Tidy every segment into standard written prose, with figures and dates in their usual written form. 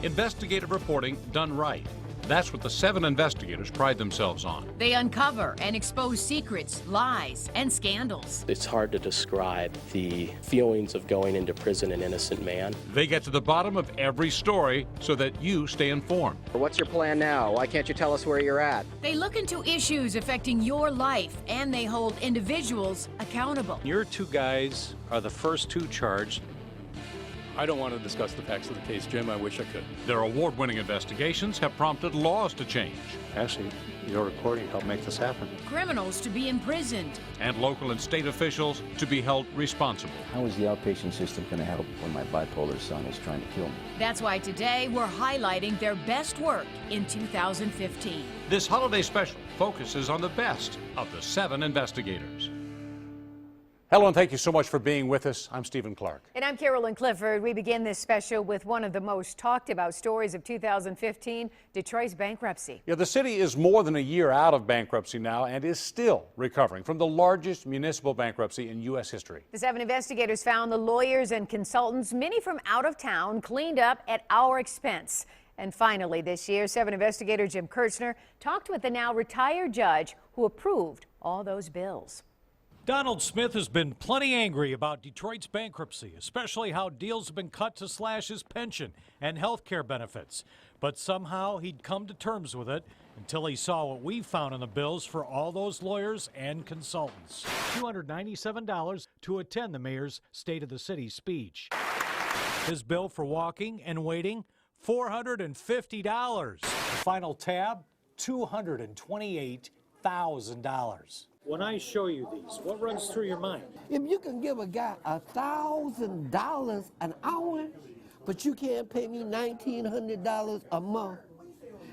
Investigative reporting done right. That's what the 7 investigators pride themselves on. They uncover and expose secrets, lies, and scandals. It's hard to describe the feelings of going into prison an innocent man. They get to the bottom of every story so that you stay informed. What's your plan now? Why can't you tell us where you're at? They look into issues affecting your life, and they hold individuals accountable. Your 2 guys are the first 2 charged. I don't want to discuss the facts of the case, Jim. I wish I could. Their award-winning investigations have prompted laws to change. Actually, your reporting helped make this happen. Criminals to be imprisoned. And local and state officials to be held responsible. How is the outpatient system going to help when my bipolar son is trying to kill me? That's why today we're highlighting their best work in 2015. This holiday special focuses on the best of the 7 investigators. Hello, and thank you so much for being with us. I'm Stephen Clark. And I'm Carolyn Clifford. We begin this special with one of the most talked about stories of 2015, Detroit's bankruptcy. Yeah, the city is more than a year out of bankruptcy now and is still recovering from the largest municipal bankruptcy in U.S. history. The 7 investigators found the lawyers and consultants, many from out of town, cleaned up at our expense. And finally, this year, 7 investigator Jim Kirchner talked with the now retired judge who approved all those bills. Donald Smith has been plenty angry about Detroit's bankruptcy, especially how deals have been cut to slash his pension and health care benefits. But somehow he'd come to terms with it until he saw what we found in the bills for all those lawyers and consultants. $297 to attend the mayor's State of the City speech. His bill for walking and waiting, $450. The final tab, $228,000. When I show you these, what runs through your mind? If you can give a guy $1,000 an hour, but you can't pay me $1,900 a month,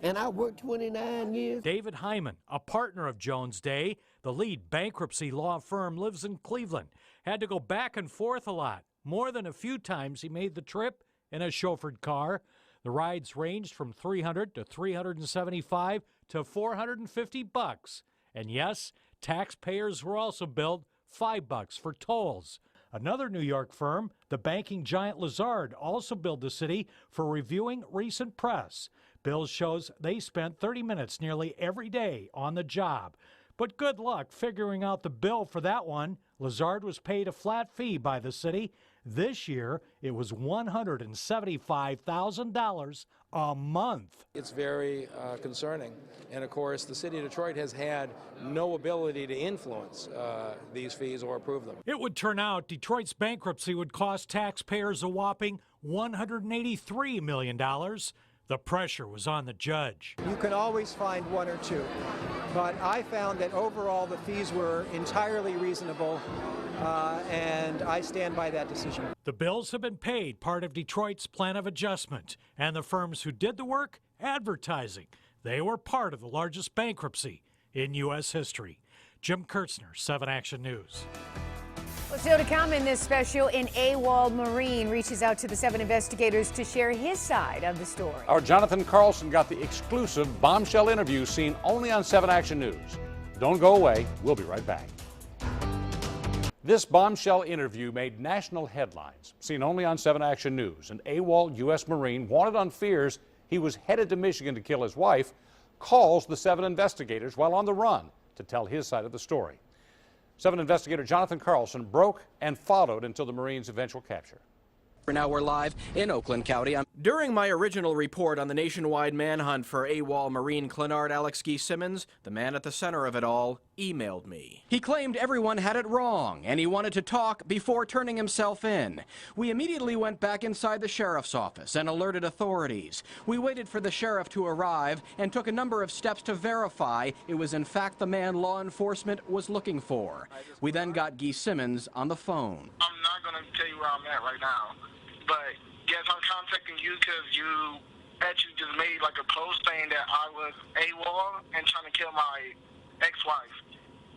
and I worked 29 years. David Hyman, a partner of Jones Day, the lead bankruptcy law firm, lives in Cleveland. Had to go back and forth a lot. More than a few times he made the trip in a chauffeured car. The rides ranged from $300 to $375 to $450. And yes, taxpayers were also billed $5 for tolls. Another New York firm, the banking giant Lazard, also billed the city for reviewing recent press. Bill shows they spent 30 minutes nearly every day on the job. But good luck figuring out the bill for that one. Lazard was paid a flat fee by the city. This year, it was $175,000 a month. It's very concerning. And of course, the city of Detroit has had no ability to influence these fees or approve them. It would turn out Detroit's bankruptcy would cost taxpayers a whopping $183 million. The pressure was on the judge. You can always find 1 or 2, but I found that overall the fees were entirely reasonable, and I stand by that decision. The bills have been paid, part of Detroit's plan of adjustment, and the firms who did the work, advertising. They were part of the largest bankruptcy in U.S. history. Jim Kirchner, 7 Action News. Well, still to come in this special, an AWOL Marine reaches out to the 7 investigators to share his side of the story. Our Jonathan Carlson got the exclusive bombshell interview seen only on 7 Action News. Don't go away. We'll be right back. This bombshell interview made national headlines, seen only on 7 Action News. An AWOL U.S. Marine wanted on fears he was headed to Michigan to kill his wife, calls the 7 investigators while on the run to tell his side of the story. 7 investigator Jonathan Carlson broke and followed until the Marine's eventual capture. Now we're live in Oakland County. During my original report on the nationwide manhunt for AWOL Marine Clenard Alex G. Simmons, the man at the center of it all emailed me. He claimed everyone had it wrong, and he wanted to talk before turning himself in. We immediately went back inside the sheriff's office and alerted authorities. We waited for the sheriff to arrive and took a number of steps to verify it was in fact the man law enforcement was looking for. We then got G. Simmons on the phone. I'm not going to tell you where I'm at right now. But yes, I'm contacting you because you actually just made like a post saying that I was AWOL and trying to kill my ex-wife.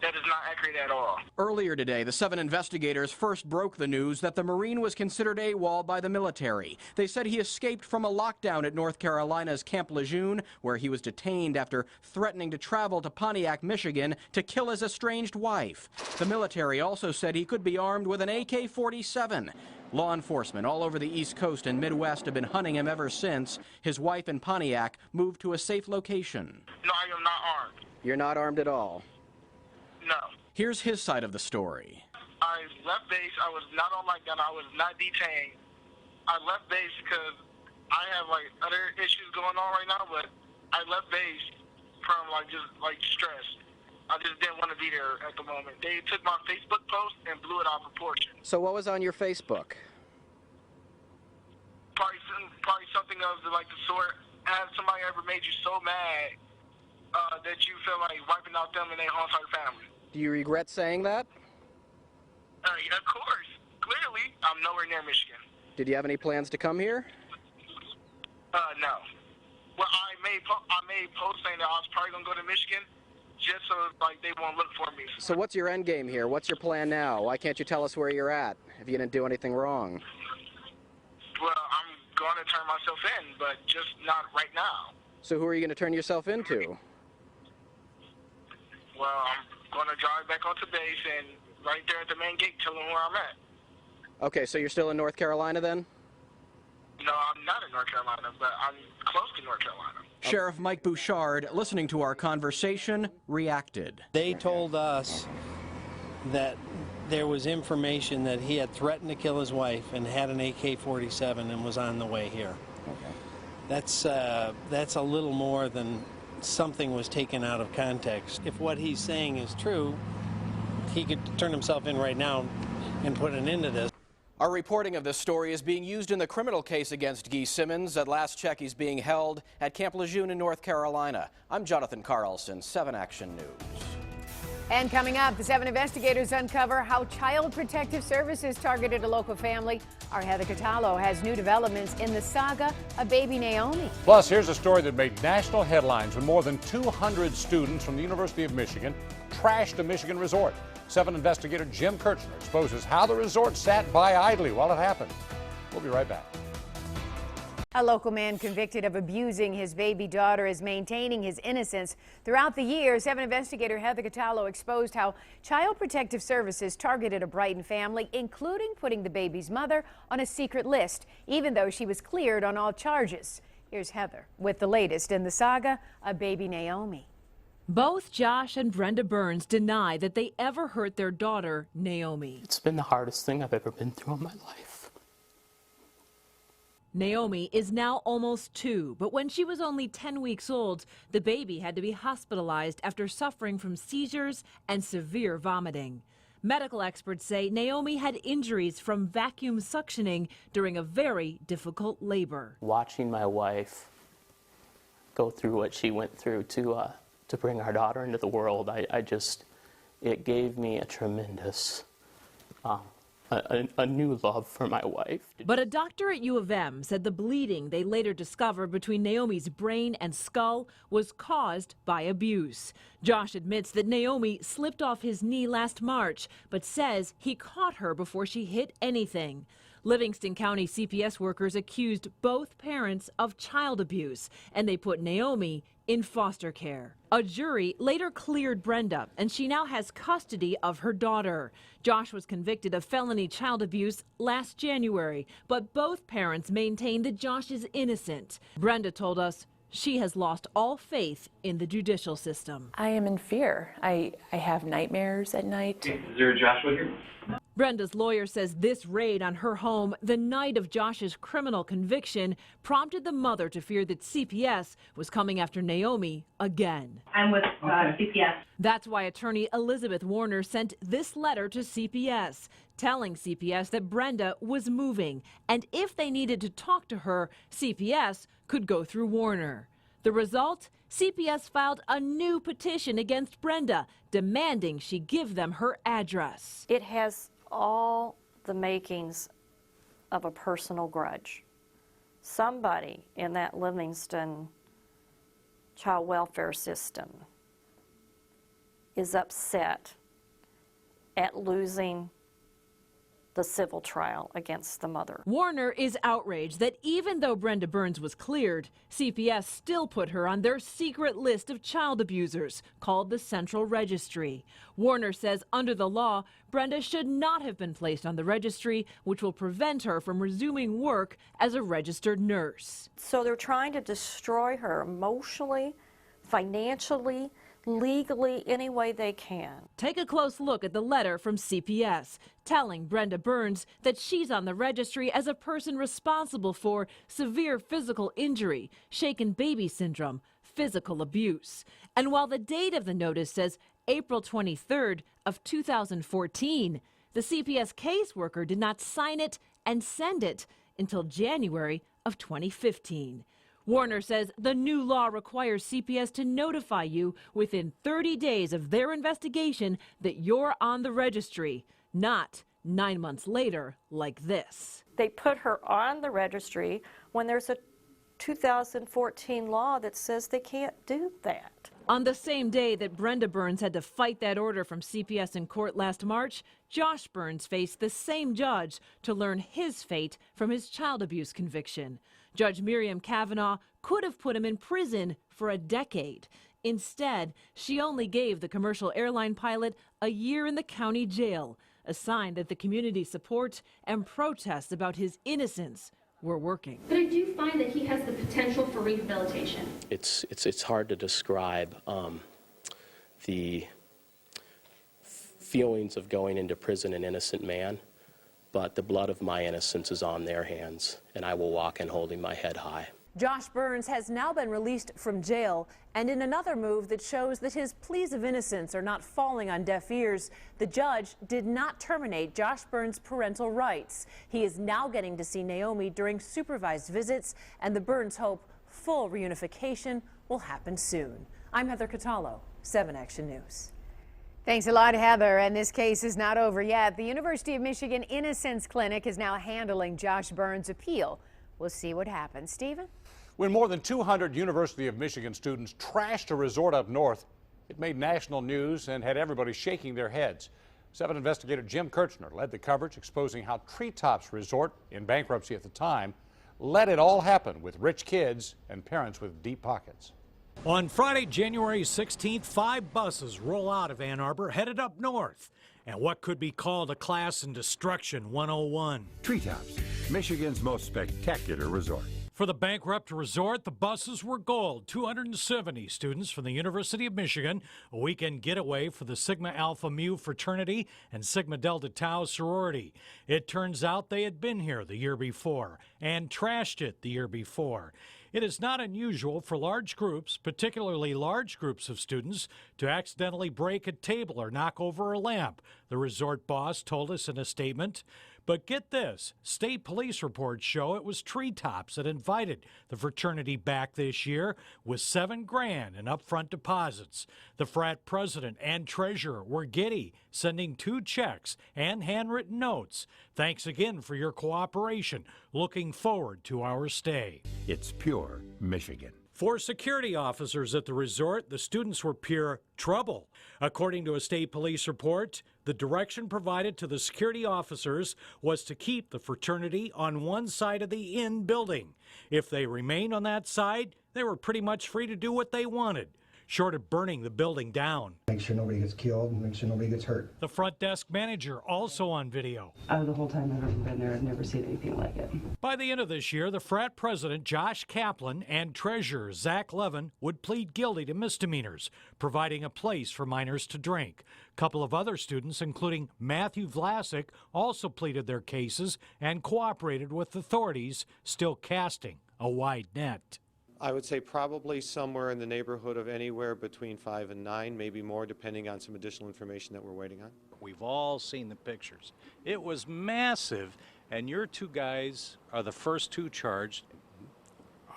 That is not accurate at all. Earlier today, the 7 investigators first broke the news that the Marine was considered AWOL by the military. They said he escaped from a lockdown at North Carolina's Camp Lejeune, where he was detained after threatening to travel to Pontiac, Michigan, to kill his estranged wife. The military also said he could be armed with an AK-47. Law enforcement all over the East Coast and Midwest have been hunting him ever since. His wife in Pontiac moved to a safe location. No, I am not armed. You're not armed at all? No. Here's his side of the story. I left base. I was not on lockdown. I was not detained. I left base because I have other issues going on right now, but I left base from just stress. I just didn't want to be there at the moment. They took my Facebook post and blew it out of proportion. So what was on your Facebook? Probably something of the sort. Has somebody ever made you so mad that you feel like wiping out them and their whole entire family? Do you regret saying that? Yeah, of course. Clearly, I'm nowhere near Michigan. Did you have any plans to come here? No. Well, I made posts saying that I was probably going to go to Michigan just so they won't look for me. So what's your end game here? What's your plan now? Why can't you tell us where you're at if you didn't do anything wrong? Well, I'm going to turn myself in, but just not right now. So who are you going to turn yourself into? Well, I'm going to drive back onto base and right there at the main gate tell them where I'm at. Okay, so you're still in North Carolina then? No, I'm not in North Carolina, but I'm close to North Carolina. Sheriff Mike Bouchard, listening to our conversation, reacted. They told us that there was information that he had threatened to kill his wife and had an AK-47 and was on the way here. Okay. That's a little more than something was taken out of context. If what he's saying is true, he could turn himself in right now and put an end to this. Our reporting of this story is being used in the criminal case against Guy Simmons. At last check, he's being held at Camp Lejeune in North Carolina. I'm Jonathan Carlson, 7 Action News. And coming up, the 7 investigators uncover how Child Protective Services targeted a local family. Our Heather Catallo has new developments in the saga of baby Naomi. Plus, here's a story that made national headlines when more than 200 students from the University of Michigan trashed a Michigan resort. 7 investigator Jim Kirchner exposes how the resort sat by idly while it happened. We'll be right back. A local man convicted of abusing his baby daughter is maintaining his innocence. Throughout the year, 7 investigator Heather Catallo exposed how Child Protective Services targeted a Brighton family, including putting the baby's mother on a secret list, even though she was cleared on all charges. Here's Heather with the latest in the saga of baby Naomi. Both Josh and Brenda Burns deny that they ever hurt their daughter, Naomi. It's been the hardest thing I've ever been through in my life. Naomi is now almost 2, but when she was only 10 weeks old, the baby had to be hospitalized after suffering from seizures and severe vomiting. Medical experts say Naomi had injuries from vacuum suctioning during a very difficult labor. Watching my wife go through what she went through to bring our daughter into the world, it gave me a tremendous, a new love for my wife. But a doctor at U of M said the bleeding they later discovered between Naomi's brain and skull was caused by abuse. Josh admits that Naomi slipped off his knee last March, but says he caught her before she hit anything. Livingston County CPS workers accused both parents of child abuse, and they put Naomi in foster care. A jury later cleared Brenda, and she now has custody of her daughter. Josh was convicted of felony child abuse last January, but both parents maintain that Josh is innocent. Brenda told us she has lost all faith in the judicial system. I am in fear. I have nightmares at night. Is there a Josh with you? Brenda's lawyer says this raid on her home the night of Josh's criminal conviction prompted the mother to fear that CPS was coming after Naomi again. I'm with CPS. That's why attorney Elizabeth Warner sent this letter to CPS, telling CPS that Brenda was moving, and if they needed to talk to her, CPS could go through Warner. The result? CPS filed a new petition against Brenda, demanding she give them her address. It has all the makings of a personal grudge. Somebody in that Livingston child welfare system is upset at losing the civil trial against the mother. Warner is outraged that even though Brenda Burns was cleared, CPS still put her on their secret list of child abusers called the Central Registry. Warner says under the law, Brenda should not have been placed on the registry, which will prevent her from resuming work as a registered nurse. So they're trying to destroy her emotionally, financially, legally, any way they can. Take a close look at the letter from CPS telling Brenda Burns that she's on the registry as a person responsible for severe physical injury, shaken baby syndrome, physical abuse. And while the date of the notice says April 23rd of 2014, the CPS caseworker did not sign it and send it until January of 2015. Warner says the new law requires CPS to notify you within 30 days of their investigation that you're on the registry, not 9 months later like this. They put her on the registry when there's a 2014 law that says they can't do that. On the same day that Brenda Burns had to fight that order from CPS in court last March, Josh Burns faced the same judge to learn his fate from his child abuse conviction. Judge Miriam Kavanaugh could have put him in prison for a decade. Instead, she only gave the commercial airline pilot a year in the county jail, a sign that the community support and protests about his innocence were working. But I do find that he has the potential for rehabilitation. It's hard to describe the feelings of going into prison an innocent man, but the blood of my innocence is on their hands, and I will walk in holding my head high. Josh Burns has now been released from jail, and in another move that shows that his pleas of innocence are not falling on deaf ears, the judge did not terminate Josh Burns' parental rights. He is now getting to see Naomi during supervised visits, and the Burns hope full reunification will happen soon. I'm Heather Catallo, 7 Action News. Thanks a lot, Heather. And this case is not over yet. The University of Michigan Innocence Clinic is now handling Josh Burns' appeal. We'll see what happens. Stephen? When more than 200 University of Michigan students trashed a resort up north, it made national news and had everybody shaking their heads. 7 investigator Jim Kirchner led the coverage, exposing how Treetops Resort, in bankruptcy at the time, let it all happen with rich kids and parents with deep pockets. On Friday, January 16th, 5 buses roll out of Ann Arbor, headed up north. And what could be called a class in destruction 101. Treetops, Michigan's most spectacular resort. For the bankrupt resort, the buses were gold. 270 students from the University of Michigan, a weekend getaway for the Sigma Alpha Mu fraternity and Sigma Delta Tau sorority. It turns out they had been here the year before and trashed it the year before. It is not unusual for large groups, particularly large groups of students, to accidentally break a table or knock over a lamp, the resort boss told us in a statement. But get this, state police reports show it was Treetops that invited the fraternity back this year with $7 grand in upfront deposits. The frat president and treasurer were giddy, sending 2 checks and handwritten notes. Thanks again for your cooperation. Looking forward to our stay. It's pure Michigan. For security officers at the resort, the students were pure trouble. According to a state police report, the direction provided to the security officers was to keep the fraternity on one side of the inn building. If they remained on that side, they were pretty much free to do what they wanted, short of burning the building down. Make sure nobody gets killed and make sure nobody gets hurt. The front desk manager also on video. Out of the whole time I've ever been there, I've never seen anything like it. By the end of this year, the frat president, Josh Kaplan, and treasurer, Zach Levin, would plead guilty to misdemeanors, providing a place for minors to drink. A couple of other students, including Matthew Vlasic, also pleaded their cases and cooperated with authorities, still casting a wide net. I would say probably somewhere in the neighborhood of anywhere between 5 and 9, maybe more, depending on some additional information that we're waiting on. We've all seen the pictures. It was massive, and your 2 guys are the first 2 charged.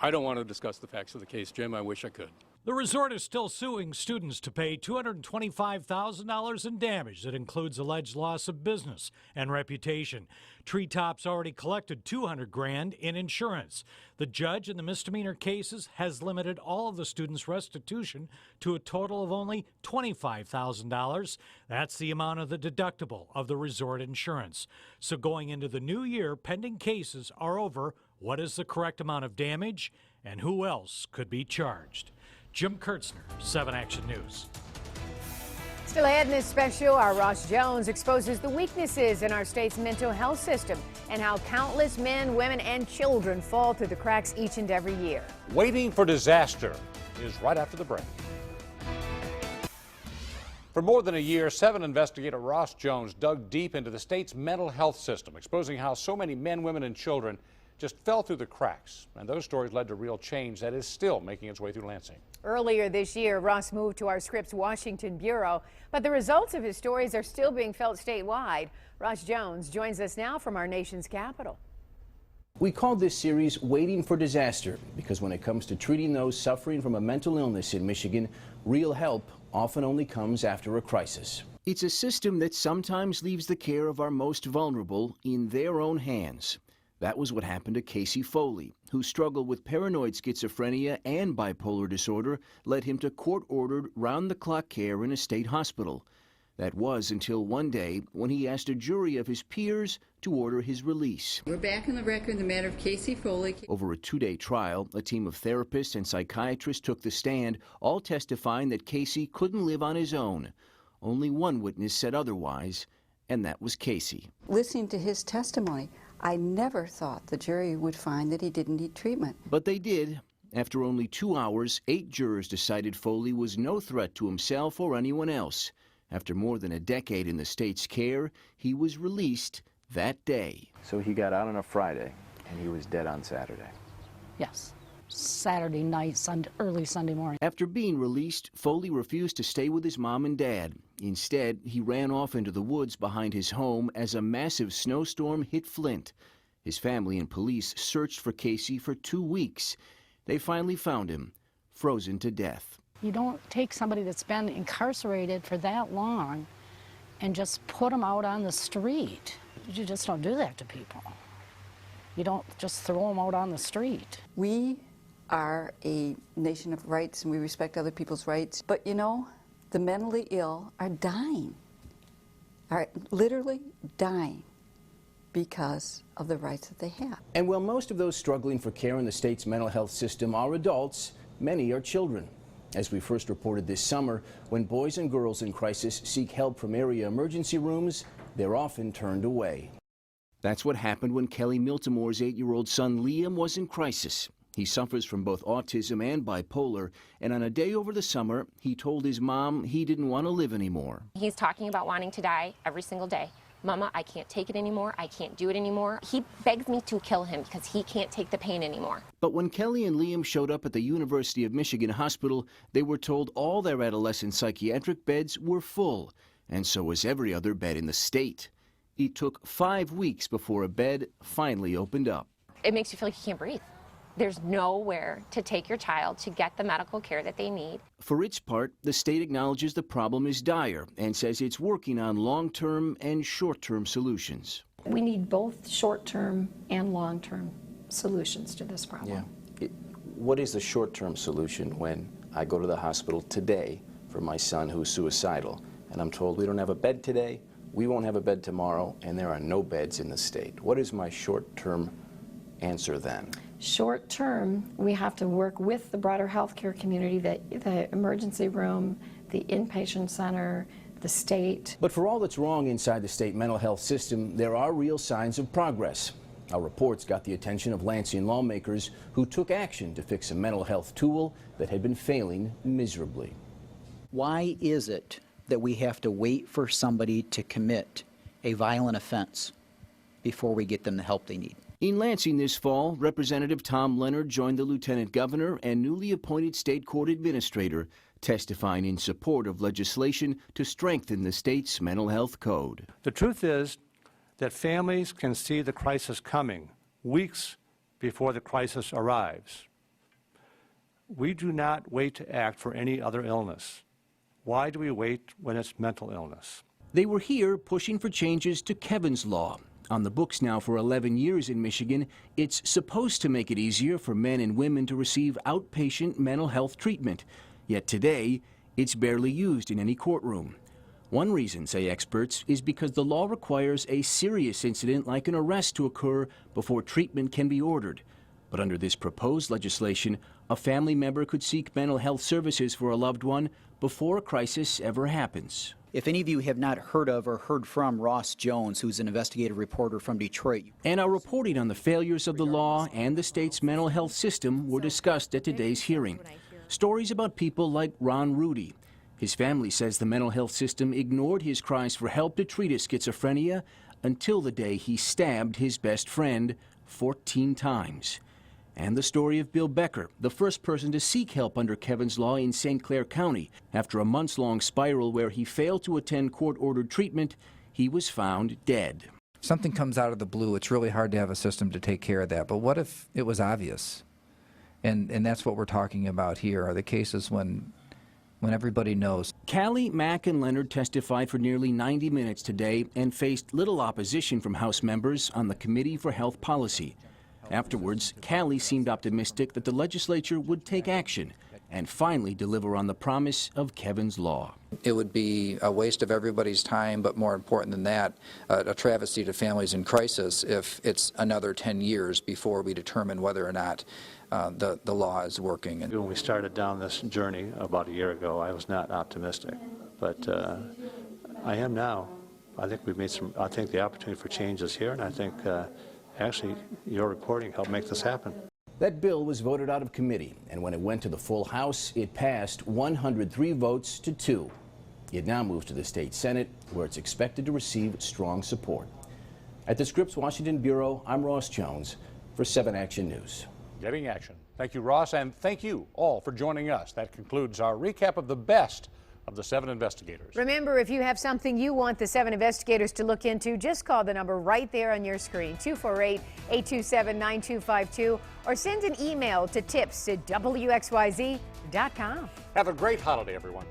I don't want to discuss the facts of the case, Jim. I wish I could. The resort is still suing students to pay $225,000 in damage that includes alleged loss of business and reputation. Treetop's already collected $200,000 in insurance. The judge in the misdemeanor cases has limited all of the students' restitution to a total of only $25,000. That's the amount of the deductible of the resort insurance. So going into the new year, pending cases are over. What is the correct amount of damage and who else could be charged? Jim Kurtzner, 7 Action News. Still ahead in this special, our Ross Jones exposes the weaknesses in our state's mental health system and how countless men, women, and children fall through the cracks each and every year. Waiting for disaster is right after the break. For more than a year, 7 investigator Ross Jones dug deep into the state's mental health system, exposing how so many men, women, and children just fell through the cracks. And those stories led to real change that is still making its way through Lansing. Earlier this year, Ross moved to our Scripps Washington bureau, but the results of his stories are still being felt statewide. Ross Jones joins us now from our nation's capital. We called this series Waiting for Disaster because when it comes to treating those suffering from a mental illness in Michigan, real help often only comes after a crisis. It's a system that sometimes leaves the care of our most vulnerable in their own hands. That was what happened to Casey Foley, who struggled with paranoid schizophrenia and bipolar disorder, led him to court-ordered, round-the-clock care in a state hospital. That was until one day when he asked a jury of his peers to order his release. We're back in the record in the matter of Casey Foley. Over a 2-day trial, a team of therapists and psychiatrists took the stand, all testifying that Casey couldn't live on his own. Only one witness said otherwise, and that was Casey. Listening to his testimony, I never thought the jury would find that he didn't need treatment. But they did. After only 2 hours, 8 jurors decided Foley was no threat to himself or anyone else. After more than a decade in the state's care, he was released that day. So he got out on a Friday, and he was dead on Saturday. Yes. Saturday night, early Sunday morning. After being released, Foley refused to stay with his mom and dad. Instead, he ran off into the woods behind his home as a massive snowstorm hit Flint. His family and police searched for Casey for 2 weeks. They finally found him, frozen to death. You don't take somebody that's been incarcerated for that long and just put them out on the street. You just don't do that to people. You don't just throw them out on the street. We are a nation of rights and we respect other people's rights. But you know, the mentally ill are dying, are literally dying because of the rights that they have. And while most of those struggling for care in the state's mental health system are adults, many are children. As we first reported this summer, when boys and girls in crisis seek help from area emergency rooms, they're often turned away. That's what happened when Kelly Miltimore's 8-year-old son Liam was in crisis. He suffers from both autism and bipolar, and on a day over the summer, he told his mom he didn't want to live anymore. He's talking about wanting to die every single day. Mama, I can't take it anymore. I can't do it anymore. He begs me to kill him because he can't take the pain anymore. But when Kelly and Liam showed up at the University of Michigan Hospital, they were told all their adolescent psychiatric beds were full, and so was every other bed in the state. It took 5 weeks before a bed finally opened up. It makes you feel like you can't breathe. There's nowhere to take your child to get the medical care that they need. For its part, the state acknowledges the problem is dire and says it's working on long-term and short-term solutions. We need both short-term and long-term solutions to this problem. Yeah. What is the short-term solution when I go to the hospital today for my son who's suicidal and I'm told we don't have a bed today, we won't have a bed tomorrow, and there are no beds in the state? What is my short-term answer then? Short term, we have to work with the broader healthcare community, the emergency room, the inpatient center, the state. But for all that's wrong inside the state mental health system, there are real signs of progress. Our reports got the attention of Lansing lawmakers who took action to fix a mental health tool that had been failing miserably. Why is it that we have to wait for somebody to commit a violent offense before we get them the help they need? In Lansing this fall, Representative Tom Leonard joined the lieutenant governor and newly appointed state court administrator, testifying in support of legislation to strengthen the state's mental health code. The truth is that families can see the crisis coming weeks before the crisis arrives. We do not wait to act for any other illness. Why do we wait when it's mental illness? They were here pushing for changes to Kevin's Law. On the books now for 11 years in Michigan, it's supposed to make it easier for men and women to receive outpatient mental health treatment. Yet today, it's barely used in any courtroom. One reason, say experts, is because the law requires a serious incident like an arrest to occur before treatment can be ordered. But under this proposed legislation, a family member could seek mental health services for a loved one before a crisis ever happens. If any of you have not heard of or heard from Ross Jones, who's an investigative reporter from Detroit. And our reporting on the failures of the law and the state's mental health system were discussed at today's hearing. Stories about people like Ron Rudy. His family says the mental health system ignored his cries for help to treat his schizophrenia until the day he stabbed his best friend 14 times. And the story of Bill Becker, the first person to seek help under Kevin's Law in St. Clair County. After a months-long spiral where he failed to attend court-ordered treatment, he was found dead. Something comes out of the blue. It's really hard to have a system to take care of that. But what if it was obvious? And that's what we're talking about here, are the cases when everybody knows. Callie, Mack, and Leonard testified for nearly 90 minutes today and faced little opposition from House members on the Committee for Health Policy. Afterwards, Callie seemed optimistic that the legislature would take action and finally deliver on the promise of Kevin's Law. It would be a waste of everybody's time, but more important than that, a travesty to families in crisis if it's another 10 years before we determine whether or not the law is working. When we started down this journey about a year ago, I was not optimistic, but I am now. I think we've made I think the opportunity for change is here, and I think actually your reporting helped make this happen. That bill was voted out of committee, and when it went to the full House, it passed 103 votes to 2. It now moves to the state Senate, where it's expected to receive strong support. At the Scripps Washington Bureau, I'm Ross Jones for 7 Action News. Getting action. Thank you, Ross, and thank you all for joining us. That concludes our recap of the best of the 7 investigators. Remember, if you have something you want the 7 investigators to look into, just call the number right there on your screen, 248-827-9252, or send an email to tips@WXYZ.com. Have a great holiday, everyone.